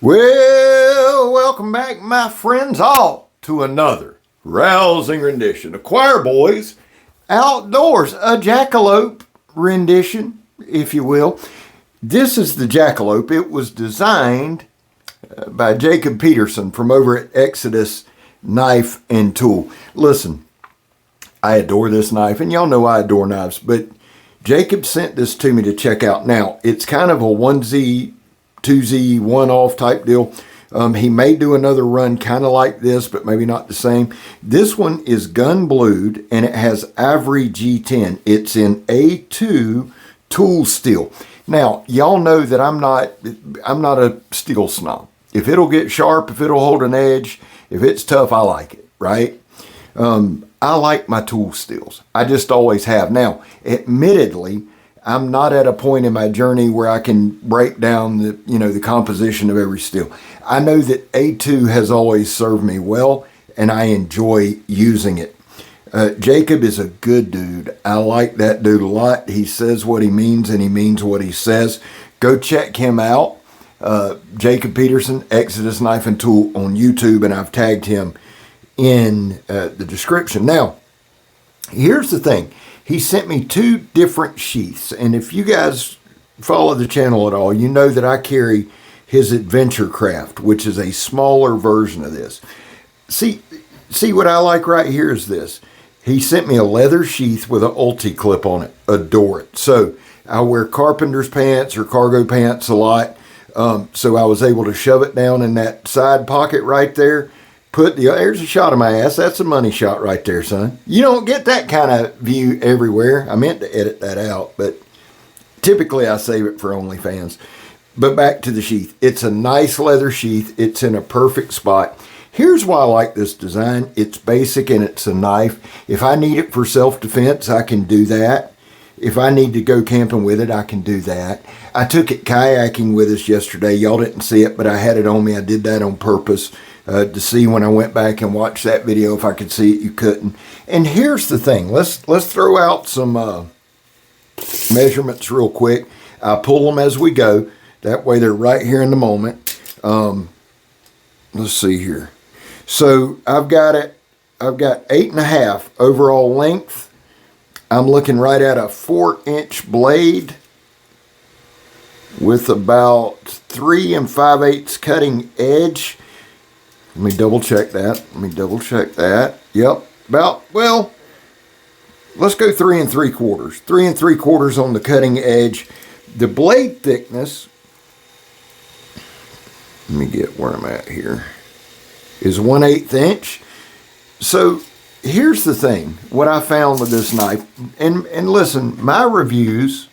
Well, welcome back, my friends, all to another rousing rendition of Choir Boys Outdoors, a Jackalope rendition, if you will. This is the Jackalope. It was designed by Jacob Peterson from over at Exodus Knife and Tool. Listen, I adore this knife, and y'all know I adore knives, but Jacob sent this to me to check out. Now, it's kind of a 1Z, 2Z, one-off type deal. He may do another run kind of like this, but maybe not the same. This one is gun blued, and it has ivory G10. It's in A2 tool steel. Now, y'all know that I'm not a steel snob. If it'll get sharp, if it'll hold an edge, if it's tough, I like it, right? I like my tool steels. I just always have. Now, admittedly, I'm not at a point in my journey where I can break down the composition of every steel. I know that A2 has always served me well, and I enjoy using it. Jacob is a good dude. I like that dude a lot. He says what he means, and he means what he says. Go check him out. Jacob Peterson, Exodus Knife and Tool on YouTube, and I've tagged him in the description. Now, here's the thing. He sent me two different sheaths, and if you guys follow the channel at all, you know that I carry his Adventure Craft, which is a smaller version of this. See what I like right here is this. He sent me a leather sheath with an ulti clip on it. Adore it. So I wear carpenter's pants or cargo pants a lot, so I was able to shove it down in that side pocket right there. There's a shot of my ass. That's a money shot right there, son. You don't get that kind of view everywhere. I meant to edit that out, but typically I save it for OnlyFans. But back to the sheath. It's a nice leather sheath. It's in a perfect spot. Here's why I like this design. It's basic and it's a knife. If I need it for self-defense, I can do that. If I need to go camping with it, I can do that. I took it kayaking with us yesterday. Y'all didn't see it, but I had it on me. I did that on purpose. To see when I went back and watched that video. If I could see it, you couldn't. And here's the thing. Let's throw out some measurements real quick. I pull them as we go. That way they're right here in the moment. Let's see here. So I've got 8.5 overall length. I'm looking right at a 4-inch blade with about 3 5/8 cutting edge. Let me double check that. Yep. Let's go 3 3/4. 3 3/4 on the cutting edge. The blade thickness, let me get where I'm at here, is 1/8 inch. So here's the thing. What I found with this knife, and listen, my reviews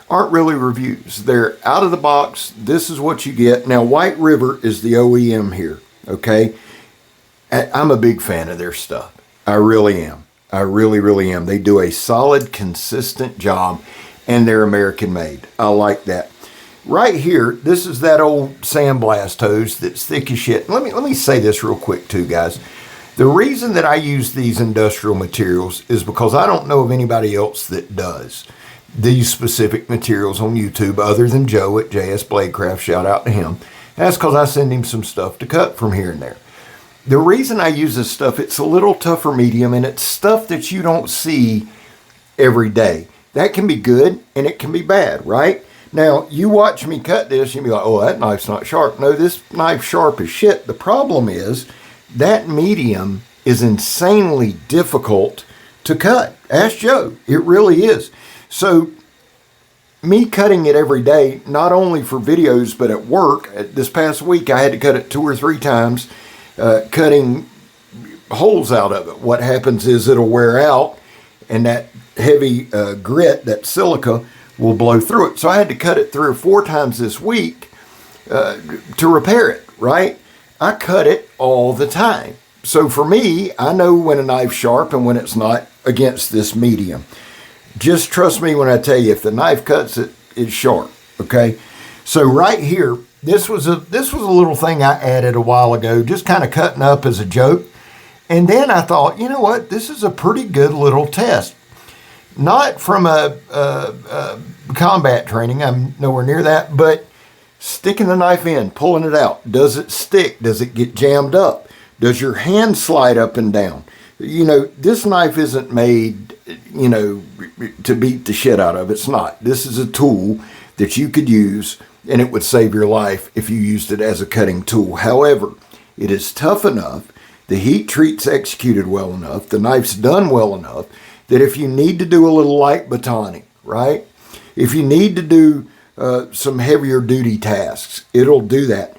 aren't really reviews. They're out of the box. This is what you get. Now, White River is the OEM here, okay? I'm a big fan of their stuff. I really am. I really, really am. They do a solid, consistent job, and they're American made. I like that. Right here, this is that old sandblast hose that's thick as shit. Let me say this real quick too, guys. The reason that I use these industrial materials is because I don't know of anybody else that does these specific materials on YouTube other than Joe at JS Bladecraft. Shout out to him. That's because I send him some stuff to cut from here and there. The reason I use this stuff, it's a little tougher medium, and it's stuff that you don't see every day. That can be good and it can be bad, right? Now, you watch me cut this, you'll be like, oh, that knife's not sharp. No, this knife's sharp as shit. The problem is that medium is insanely difficult to cut. Ask Joe. It really is. So me cutting it every day, not only for videos, but at work, this past week I had to cut it 2 or 3 times, cutting holes out of it. What happens is it'll wear out, and that heavy grit, that silica, will blow through it. So I had to cut it 3 or 4 times this week to repair it, right? I cut it all the time. So for me, I know when a knife's sharp and when it's not against this medium. Just trust me when I tell you, if the knife cuts it, it's sharp, okay? So right here, this was a little thing I added a while ago, just kind of cutting up as a joke. And then I thought, you know what? This is a pretty good little test. Not from a combat training, I'm nowhere near that, but Sticking the knife in, pulling it out. Does it stick? Does it get jammed up? Does your hand slide up and down? This knife isn't made, to beat the shit out of. It's not. This is a tool that you could use, and it would save your life if you used it as a cutting tool. However, it is tough enough, the heat treat's executed well enough, the knife's done well enough, that if you need to do a little light batoning, right? If you need to do some heavier duty tasks, it'll do that.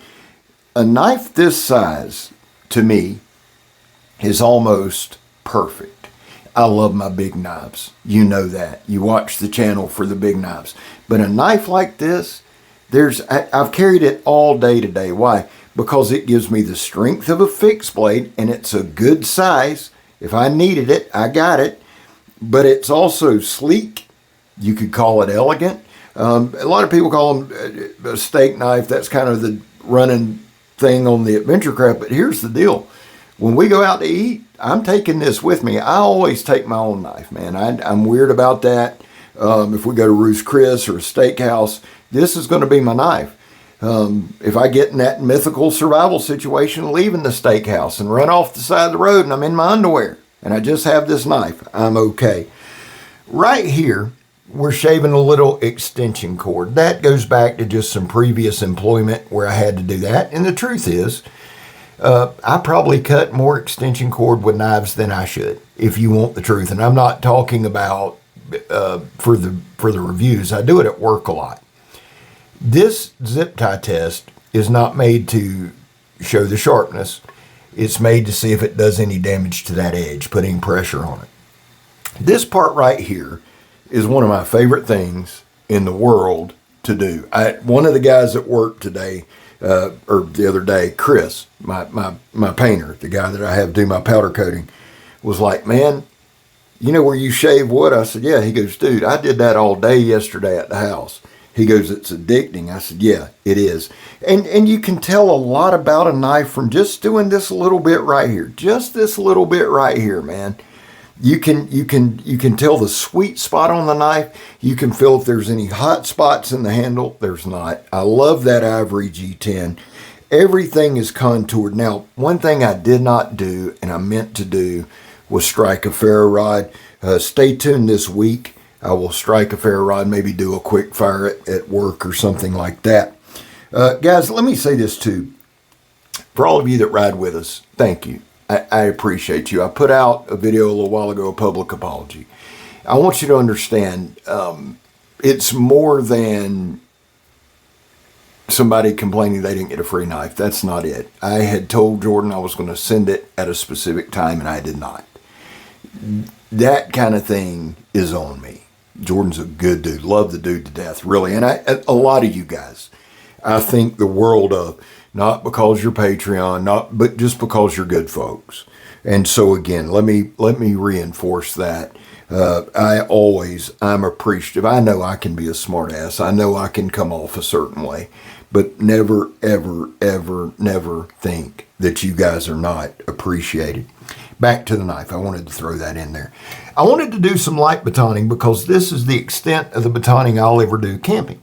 A knife this size, to me, is almost perfect. I love my big knives. You know that. You watch the channel for the big knives. But a knife like this, I've carried it all day today. Why? Because it gives me the strength of a fixed blade, and it's a good size. If I needed it, I got it. But it's also sleek. You could call it elegant. A lot of people call them a steak knife. That's kind of the running thing on the adventure craft. But here's the deal. When we go out to eat, I'm taking this with me. I always take my own knife, man. I'm weird about that. If we go to Ruth's Chris or a steakhouse, this is going to be my knife. If I get in that mythical survival situation, leaving the steakhouse and run off the side of the road and I'm in my underwear and I just have this knife, I'm okay. Right here, we're shaving a little extension cord. That goes back to just some previous employment where I had to do that. And the truth is, I probably cut more extension cord with knives than I should, if you want the truth. And I'm not talking about for the reviews. I do it at work a lot. This zip tie test is not made to show the sharpness. It's made to see if it does any damage to that edge, putting pressure on it. This part right here is one of my favorite things in the world to do. One of the guys at work today, or the other day, Chris, my painter, the guy that I have do my powder coating, was like, man, you know where you shave wood? I said, yeah. He goes, dude, I did that all day yesterday at the house. He goes, it's addicting. I said, yeah, it is. And you can tell a lot about a knife from just doing this little bit right here. Just this little bit right here, man. You can tell the sweet spot on the knife. You can feel if there's any hot spots in the handle. There's not. I love that ivory G10. Everything is contoured. Now, one thing I did not do, and I meant to do, was strike a ferro rod. Stay tuned this week. I will strike a ferro rod, maybe do a quick fire at work or something like that. Guys, let me say this too. For all of you that ride with us, thank you. I appreciate you. I put out a video a little while ago, a public apology. I want you to understand, it's more than somebody complaining they didn't get a free knife. That's not it. I had told Jordan I was going to send it at a specific time, and I did not. That kind of thing is on me. Jordan's a good dude. Love the dude to death, really. And a lot of you guys, I think the world of, not because you're Patreon, but just because you're good folks. And so again, let me reinforce that. I'm appreciative. I know I can be a smart ass. I know I can come off a certain way, but never, ever, ever, never think that you guys are not appreciated. Back to the knife. I wanted to throw that in there. I wanted to do some light batoning because this is the extent of the batoning I'll ever do camping.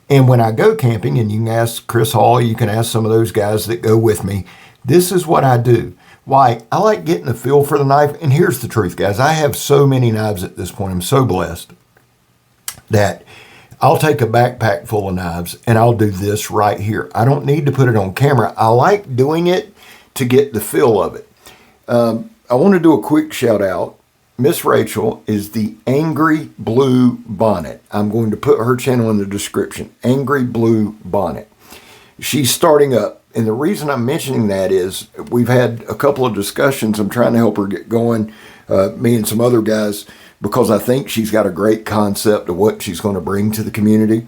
And when I go camping, and you can ask Chris Hall, you can ask some of those guys that go with me, this is what I do. Why? I like getting the feel for the knife. And here's the truth, guys. I have so many knives at this point. I'm so blessed that I'll take a backpack full of knives and I'll do this right here. I don't need to put it on camera. I like doing it to get the feel of it. I want to do a quick shout out. Miss Rachel is the Angry Blue Bonnet. I'm going to put her channel in the description. Angry Blue Bonnet. She's starting up. And the reason I'm mentioning that is we've had a couple of discussions. I'm trying to help her get going, me and some other guys, because I think she's got a great concept of what she's going to bring to the community.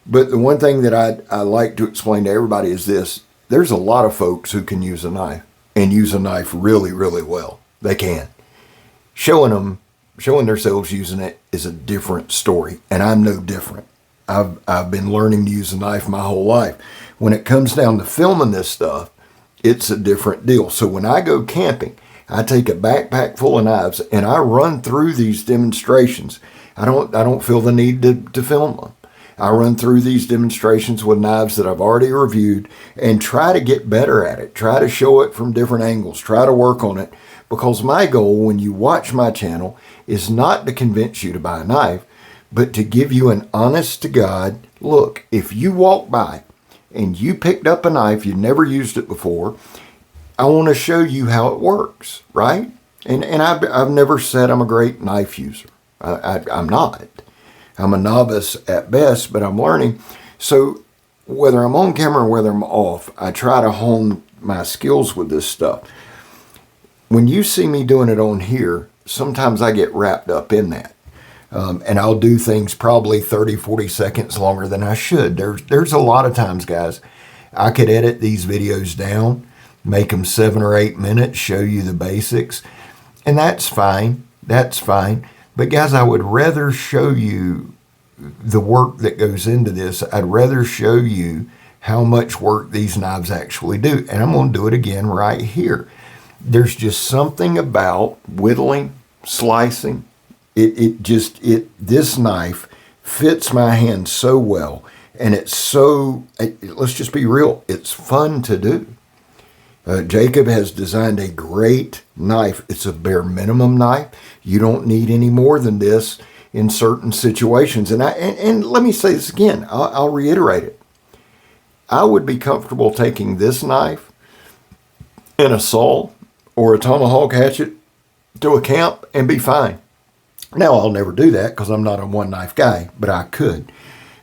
But the one thing that I like to explain to everybody is this. There's a lot of folks who can use a knife and use a knife really, really well. They can. Showing themselves using it is a different story, and I'm no different. I've been learning to use a knife my whole life. When it comes down to filming this stuff, it's a different deal. So when I go camping, I take a backpack full of knives and I run through these demonstrations. I don't feel the need to film them. I run through these demonstrations with knives that I've already reviewed and try to get better at it, try to show it from different angles, try to work on it, because my goal when you watch my channel is not to convince you to buy a knife, but to give you an honest to God look. If you walk by and you picked up a knife, you've never used it before, I want to show you how it works, right? And I've never said I'm a great knife user. I'm not. I'm a novice at best, but I'm learning. So whether I'm on camera or whether I'm off, I try to hone my skills with this stuff. When you see me doing it on here, sometimes I get wrapped up in that. And I'll do things probably 30, 40 seconds longer than I should. There's a lot of times, guys, I could edit these videos down, make them 7 or 8 minutes, show you the basics, and that's fine. That's fine. But guys, I would rather show you the work that goes into this. I'd rather show you how much work these knives actually do. And I'm going to do it again right here. There's just something about whittling, slicing. This knife fits my hand so well, and it's so, let's just be real, it's fun to do. Jacob has designed a great knife. It's a bare minimum knife. You don't need any more than this in certain situations. And let me say this again, I'll reiterate it. I would be comfortable taking this knife and a saw or a tomahawk hatchet to a camp and be fine. Now, I'll never do that because I'm not a one knife guy, but I could.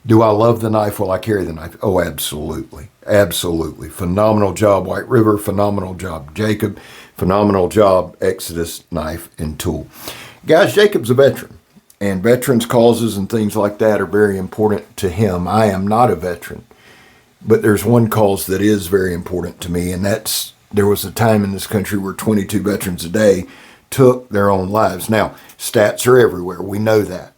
Do I love the knife while I carry the knife? Oh, absolutely. Absolutely. Phenomenal job, White River. Phenomenal job, Jacob. Phenomenal job, Exodus knife and tool. Guys, Jacob's a veteran, and veterans' causes and things like that are very important to him. I am not a veteran, but there's one cause that is very important to me, and that's there was a time in this country where 22 veterans a day took their own lives. Now, stats are everywhere. We know that.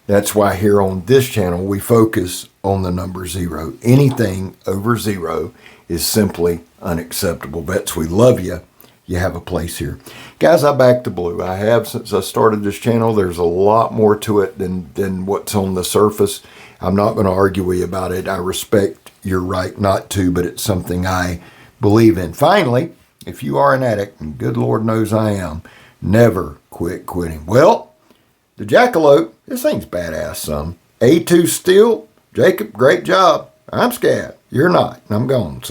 That's why here on this channel, we focus on the number 0. Anything over 0 is simply unacceptable. Vets, we love you. You have a place here. Guys, I back the blue. I have since I started this channel. There's a lot more to it than what's on the surface. I'm not going to argue with you about it. I respect your right not to, but it's something I believe in. Finally, if you are an addict, and good Lord knows I am, never quit quitting. Well, the Jackalope, this thing's badass, son. A2 steel, Jacob, great job. I'm scared. You're not. I'm gone. So